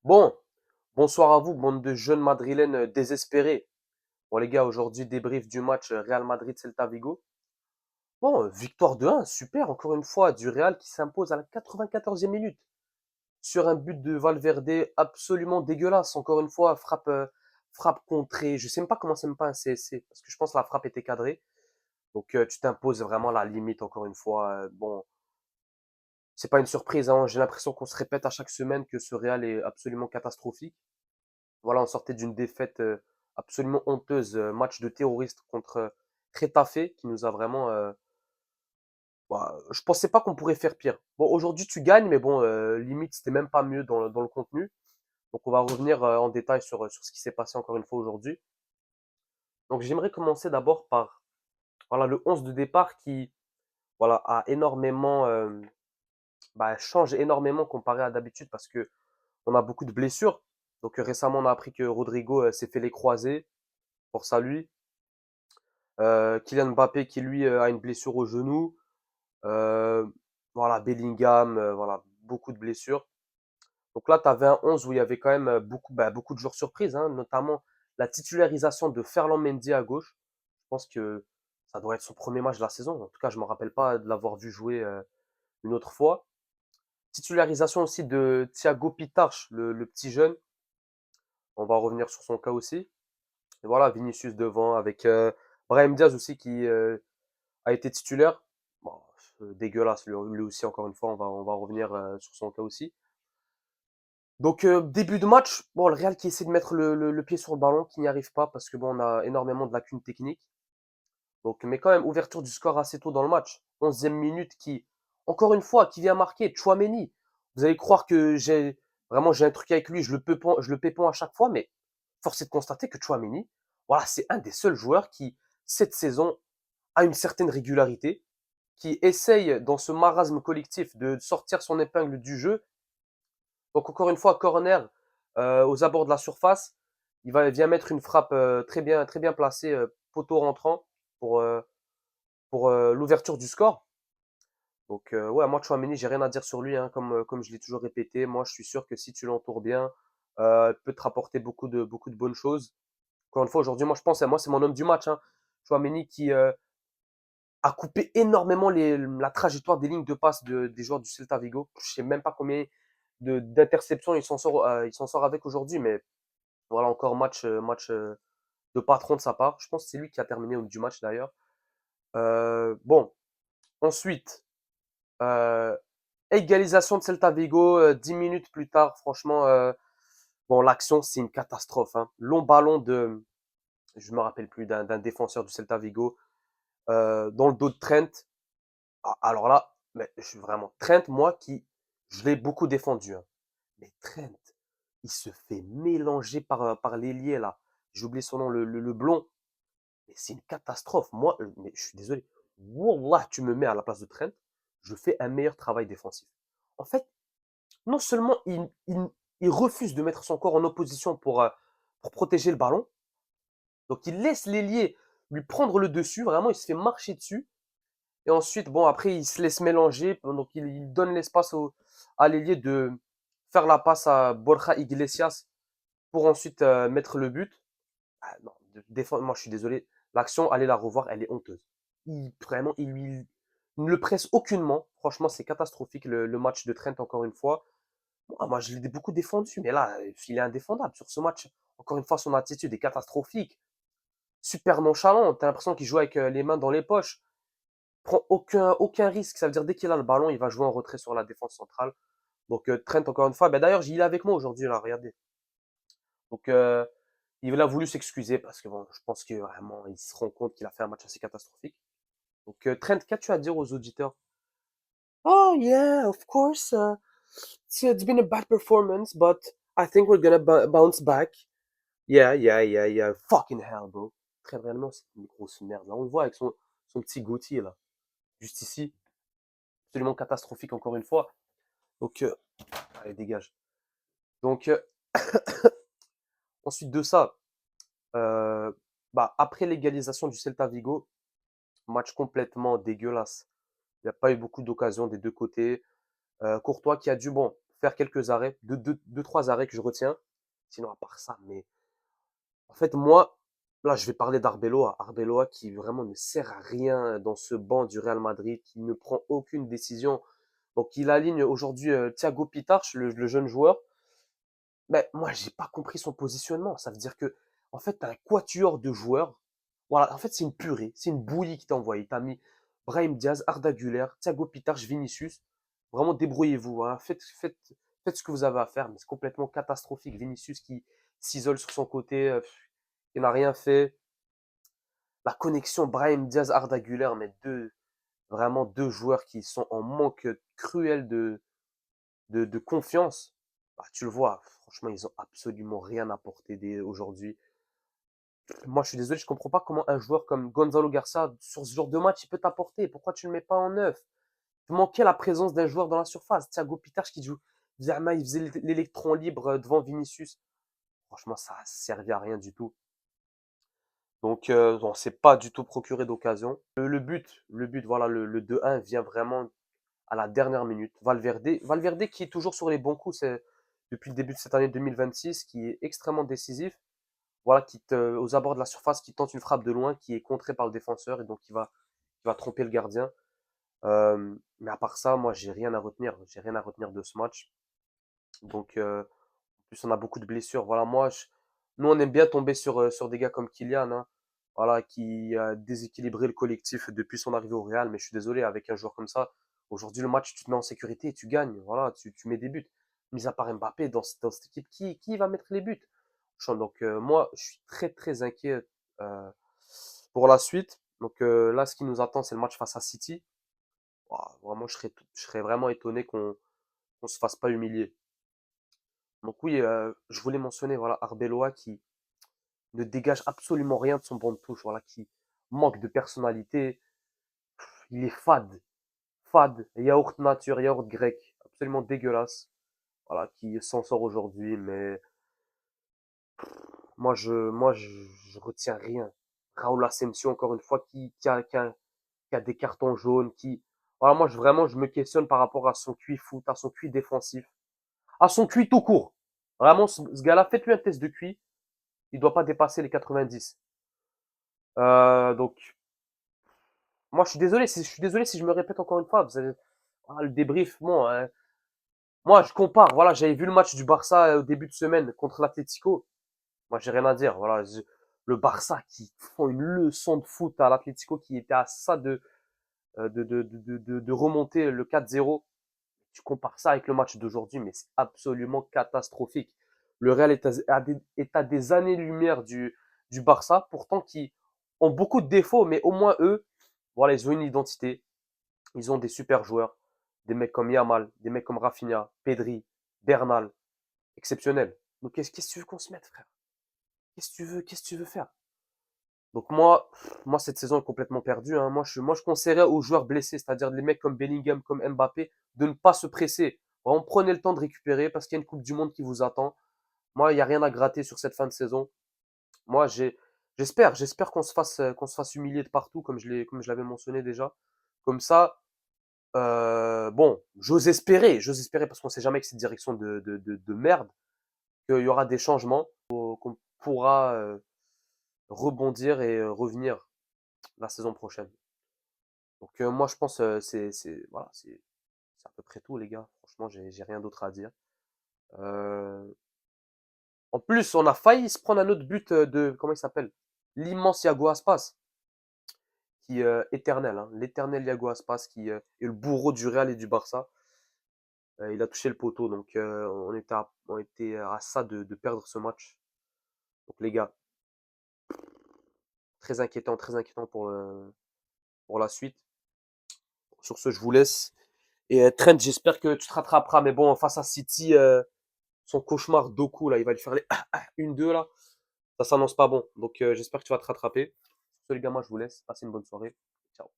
Bon, bonsoir à vous, bande de jeunes madrilènes désespérés. Bon, les gars, aujourd'hui, débrief du match Real Madrid-Celta Vigo. Bon, victoire de 1, super, encore une fois, du Real qui s'impose à la 94e minute sur un but de Valverde absolument dégueulasse. Encore une fois, frappe contrée. Je sais même pas comment c'est même pas un CSC, parce que je pense que la frappe était cadrée. Donc, tu t'imposes vraiment à la limite, encore une fois. Bon, c'est pas une surprise, hein. J'ai l'impression qu'on se répète à chaque semaine que ce Real est absolument catastrophique. Voilà, on sortait d'une défaite absolument honteuse, match de terroriste contre Getafe, qui nous a vraiment. Bah, je pensais pas qu'on pourrait faire pire. Bon, aujourd'hui tu gagnes, mais bon, limite c'était même pas mieux dans le contenu. Donc on va revenir en détail sur ce qui s'est passé encore une fois aujourd'hui. Donc j'aimerais commencer d'abord par voilà le 11 de départ qui voilà a énormément change énormément comparé à d'habitude parce que on a beaucoup de blessures. Donc récemment on a appris que Rodrigo s'est fait les croisés, pour ça lui. Kylian Mbappé qui lui a une blessure au genou. Euh, voilà, Bellingham, voilà, beaucoup de blessures. Donc là, tu avais un 11 où il y avait quand même beaucoup de joueurs surprises, hein, notamment la titularisation de Ferland Mendy à gauche. Je pense que ça doit être son premier match de la saison. En tout cas, je ne me rappelle pas de l'avoir vu jouer une autre fois. Titularisation aussi de Thiago Pitarch, le petit jeune. On va revenir sur son cas aussi. Et voilà, Vinicius devant avec Brahim Diaz aussi qui a été titulaire. Bon, dégueulasse, lui aussi, encore une fois, on va revenir sur son cas aussi. Donc, début de match, bon, le Real qui essaie de mettre le pied sur le ballon, qui n'y arrive pas parce que bon, on a énormément de lacunes techniques. Donc, mais quand même, ouverture du score assez tôt dans le match. 11e minute qui, encore une fois, qui vient marquer, Chouameni. Vous allez croire que j'ai un truc avec lui, je le pépon à chaque fois, mais force est de constater que Chouameni, voilà, c'est un des seuls joueurs qui, cette saison, a une certaine régularité, qui essaye, dans ce marasme collectif, de sortir son épingle du jeu. Donc, encore une fois, corner aux abords de la surface. Vient mettre une frappe très bien placée, poteau rentrant pour, euh, pour l'ouverture du score. Donc, ouais, moi, Chouameni, j'ai rien à dire sur lui, hein, comme je l'ai toujours répété. Moi, je suis sûr que si tu l'entoures bien, il peut te rapporter beaucoup de bonnes choses. Encore une fois, aujourd'hui, moi, je pense, moi, c'est mon homme du match. Hein. Chouameni qui, a coupé énormément la trajectoire des lignes de passe des joueurs du Celta Vigo. Je sais même pas combien d'interceptions il s'en sort avec aujourd'hui, mais voilà encore match de patron de sa part. Je pense que c'est lui qui a terminé au du match d'ailleurs. Bon, ensuite euh, égalisation de Celta Vigo 10 minutes plus tard. Franchement, bon l'action c'est une catastrophe. Hein. Long ballon de, je me rappelle plus d'un défenseur du Celta Vigo dans le dos de Trent. Ah, alors là, mais je suis vraiment Trent, moi qui je l'ai beaucoup défendu, hein. Mais Trent, il se fait mélanger par l'ailier là. J'ai oublié son nom, le blond. Mais c'est une catastrophe. Moi, mais je suis désolé. Wallah, tu me mets à la place de Trent, je fais un meilleur travail défensif. En fait, non seulement il refuse de mettre son corps en opposition pour protéger le ballon, donc il laisse l'ailier lui prendre le dessus, vraiment, il se fait marcher dessus. Et ensuite, bon, après, il se laisse mélanger. Donc, il donne l'espace à l'ailier de faire la passe à Borja Iglesias pour ensuite mettre le but. Ah, non, moi, je suis désolé. L'action, allez la revoir, elle est honteuse. Vraiment, il ne le presse aucunement. Franchement, c'est catastrophique le match de Trent, encore une fois. Moi, je l'ai beaucoup défendu, mais là, il est indéfendable sur ce match. Encore une fois, son attitude est catastrophique. Super nonchalant. T'as l'impression qu'il joue avec les mains dans les poches. Prend aucun risque. Ça veut dire dès qu'il a le ballon, il va jouer en retrait sur la défense centrale. Donc Trent, encore une fois, ben, d'ailleurs, il est avec moi aujourd'hui, là, regardez. Donc il a voulu s'excuser parce que bon, je pense que vraiment, il se rend compte qu'il a fait un match assez catastrophique. Donc Trent, qu'as-tu à dire aux auditeurs? Oh yeah, of course. It's been a bad performance, but I think we're gonna bounce back. Yeah, yeah, yeah, yeah. Fucking hell, bro. Très réellement, c'est une grosse merde. Là, on le voit avec son petit Gauthier, là. Juste ici. Absolument catastrophique, encore une fois. Donc, allez, dégage. Donc, ensuite de ça, euh, après l'égalisation du Celta Vigo, match complètement dégueulasse. Il n'y a pas eu beaucoup d'occasions des deux côtés. Courtois qui a dû, bon, faire quelques arrêts, deux, trois arrêts que je retiens. Sinon, à part ça, mais en fait, moi, là, je vais parler d'Arbeloa. Arbeloa qui vraiment ne sert à rien dans ce banc du Real Madrid, qui ne prend aucune décision. Donc, il aligne aujourd'hui Thiago Pitarch, le jeune joueur. Mais moi, j'ai pas compris son positionnement. Ça veut dire que, en fait, t'as un quatuor de joueurs. Voilà, en fait, c'est une purée, c'est une bouillie qui t'a envoyé. T'as mis Brahim Diaz, Arda Güler, Thiago Pitarch, Vinicius. Vraiment, débrouillez-vous, hein. Faites ce que vous avez à faire, mais c'est complètement catastrophique. Vinicius qui s'isole sur son côté, il n'a rien fait. La connexion Brahim Diaz, Arda Güler, mais vraiment deux joueurs qui sont en manque cruel de confiance. Bah, tu le vois, franchement, ils ont absolument rien apporté aujourd'hui. Moi, je suis désolé, je comprends pas comment un joueur comme Gonzalo Garcia, sur ce genre de match, il peut t'apporter. Pourquoi tu ne le mets pas en neuf? Il manquait la présence d'un joueur dans la surface. Thiago Pitach qui joue, il faisait l'électron libre devant Vinicius. Franchement, ça a servi à rien du tout. Donc, on s'est pas du tout procuré d'occasion. Le but, voilà, le 2-1 vient vraiment à la dernière minute. Valverde qui est toujours sur les bons coups depuis le début de cette année 2026, qui est extrêmement décisif. Voilà, aux abords de la surface, qui tente une frappe de loin, qui est contrée par le défenseur et donc qui va tromper le gardien. Mais à part ça, moi, j'ai rien à retenir. J'ai rien à retenir de ce match. Donc, en plus, on a beaucoup de blessures. Voilà, nous, on aime bien tomber sur des gars comme Kylian, hein, voilà, qui a déséquilibré le collectif depuis son arrivée au Real. Mais je suis désolé, avec un joueur comme ça, aujourd'hui, le match, tu te mets en sécurité et tu gagnes. Voilà, tu mets des buts. Mis à part Mbappé, dans cette équipe, qui va mettre les buts? Donc, moi, je suis très, très inquiet euh, pour la suite. Donc, là, ce qui nous attend, c'est le match face à City. Ouah, vraiment, je serais vraiment étonné qu'on se fasse pas humilier. Donc oui, je voulais mentionner voilà Arbeloa qui ne dégage absolument rien de son banc de touche, voilà, qui manque de personnalité. Il est fade, yaourt nature, yaourt grec, absolument dégueulasse. Voilà, qui s'en sort aujourd'hui, mais moi je retiens rien. Raúl Asensio, encore une fois, qui a des cartons jaunes, voilà, vraiment, je me questionne par rapport à son QI foot, à son QI défensif, à son QI tout court. Vraiment, ce gars-là, faites-lui un test de QI, il doit pas dépasser les 90. Donc, moi, je suis désolé si je me répète encore une fois. Le débrief, bon, hein. Moi, je compare. Voilà, j'avais vu le match du Barça au début de semaine contre l'Atlético. Moi, j'ai rien à dire. Voilà, le Barça qui font une leçon de foot à l'Atlético qui était à ça de remonter le 4-0. Tu compares ça avec le match d'aujourd'hui, mais c'est absolument catastrophique. Le Real est à des années-lumière du Barça, pourtant qui ont beaucoup de défauts, mais au moins eux, voilà, ils ont une identité. Ils ont des super joueurs, des mecs comme Yamal, des mecs comme Rafinha, Pedri, Bernal, exceptionnels. Donc qu'est-ce que tu veux qu'on se mette, frère? Qu'est-ce que tu veux faire? Donc moi cette saison est complètement perdue, hein. Moi je conseillerais aux joueurs blessés, c'est-à-dire les mecs comme Bellingham, comme Mbappé, de ne pas se presser. Vraiment, prenez le temps de récupérer parce qu'il y a une Coupe du Monde qui vous attend. Moi, il n'y a rien à gratter sur cette fin de saison. Moi, j'espère qu'on se fasse humilier de partout, comme je l'avais mentionné déjà. Comme ça, bon, j'ose espérer parce qu'on sait jamais que cette direction de merde, qu'il y aura des changements, qu'on pourra rebondir et revenir la saison prochaine. Donc moi, je pense voilà, c'est à peu près tout, les gars. Franchement, j'ai rien d'autre à dire. Euh, En plus, on a failli se prendre un autre but de comment il s'appelle? L'immense Yago Aspas, qui éternel, hein, l'éternel Yago Aspas, qui est le bourreau du Real et du Barça. Il a touché le poteau, donc on était à ça de perdre ce match. Donc les gars, très inquiétant pour la suite. Sur ce, je vous laisse. Et Trent, j'espère que tu te rattraperas. Mais bon, face à City, son cauchemar Doku, là, il va lui faire les 1-2 là. Ça s'annonce pas bon. Donc j'espère que tu vas te rattraper. Sur ce, les gars, moi je vous laisse. Passez une bonne soirée. Ciao.